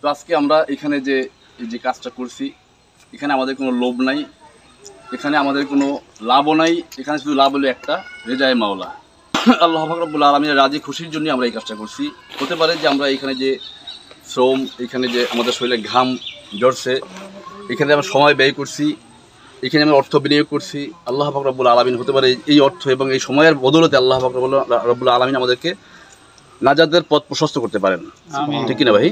তো আজকে আমরা এখানে যে কাজটা করছি, এখানে আমাদের কোনো লোভ নাই, এখানে আমাদের কোনো লাভও নাই, এখানে শুধু লাভ হলো একটা, রেজায়ে মাওলা আল্লাহ পাক রব্বুল আলামিনের রাজি খুশির জন্য আমরা এই কাজটা করছি। হতে পারে যে আমরা এখানে যে শ্রম, এখানে যে আমাদের শরীরে ঘাম ঝরছে, এখানে আমরা সময় ব্যয় করছি, এখানে আমরা অর্থ বিনিয়োগ করছি, আল্লাহ পাক রব্বুল আলামিন হতে পারে এই অর্থ এবং এই সময়ের বদলতে আল্লাহ পাক রব্বুল আলামিন আমাদেরকে নাজাতের পথ প্রশস্ত করতে পারেন। ঠিক কিনা ভাই?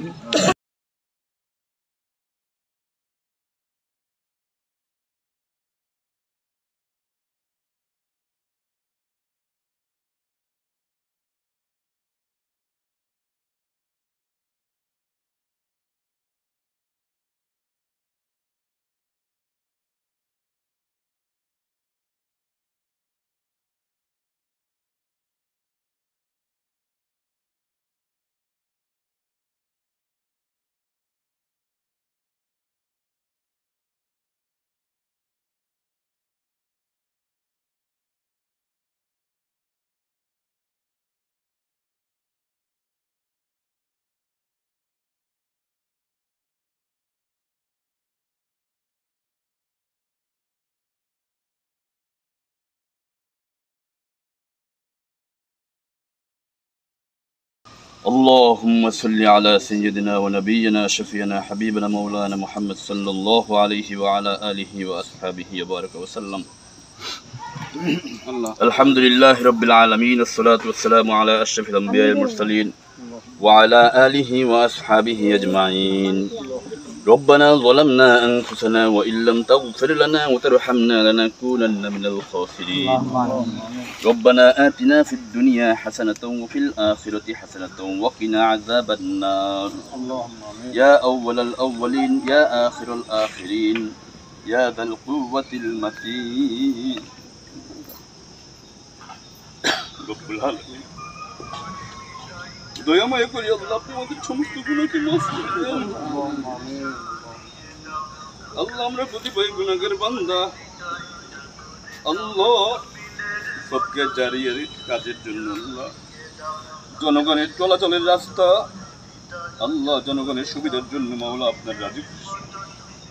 اللهم صل على سيدنا ونبينا شفينا حبيبنا مولانا محمد صلى الله عليه وعلى آله وأصحابه وبارك وسلم. الحمد لله رب العالمين، الصلاة والسلام على أشرف الأنبياء المرسلين وعلى آله وأصحابه أجمعين. ربنا ظلمنا أنفسنا وإن لم تغفر لنا وترحمنا لنكونن من الخاسرين. ربنا آتنا في الدنيا حسنة وفي الآخرة حسنة وقنا عذاب النار. يا أول الأولين يا آخر الآخرين يا ذا القوة المتين. رب العالمين দয়াময় করে আল্লাহ আপনি আমাদের সমস্ত গুনাহকে মাফ করে দেন। আল্লাহ আমরা কতিপয় গুনাহগার বান্দা, আল্লাহ সবকে জারিয়ার কাজের জন্য, আল্লাহ জনগণের চলাচলের রাস্তা, আল্লাহ জনগণের সুবিধার জন্য মাওলা আপনার রাজি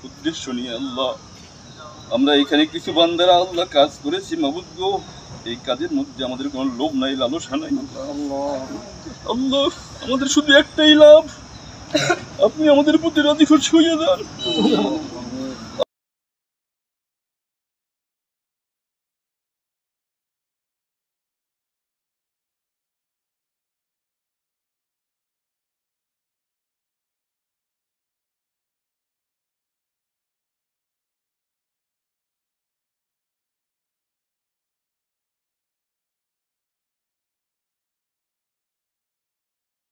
উদ্দেশ্য নিয়ে আল্লাহ আমরা এখানে কিছু বান্দারা আল্লাহ কাজ করেছি। মাবুদ গো, এই কাজের মধ্যে আমাদের কোনো লোভ নাই, লালসা নাই। আল্লাহ আমাদের শুধু একটাই লাভ, আপনি আমাদের প্রতি রাজি খুশি হয়ে যান।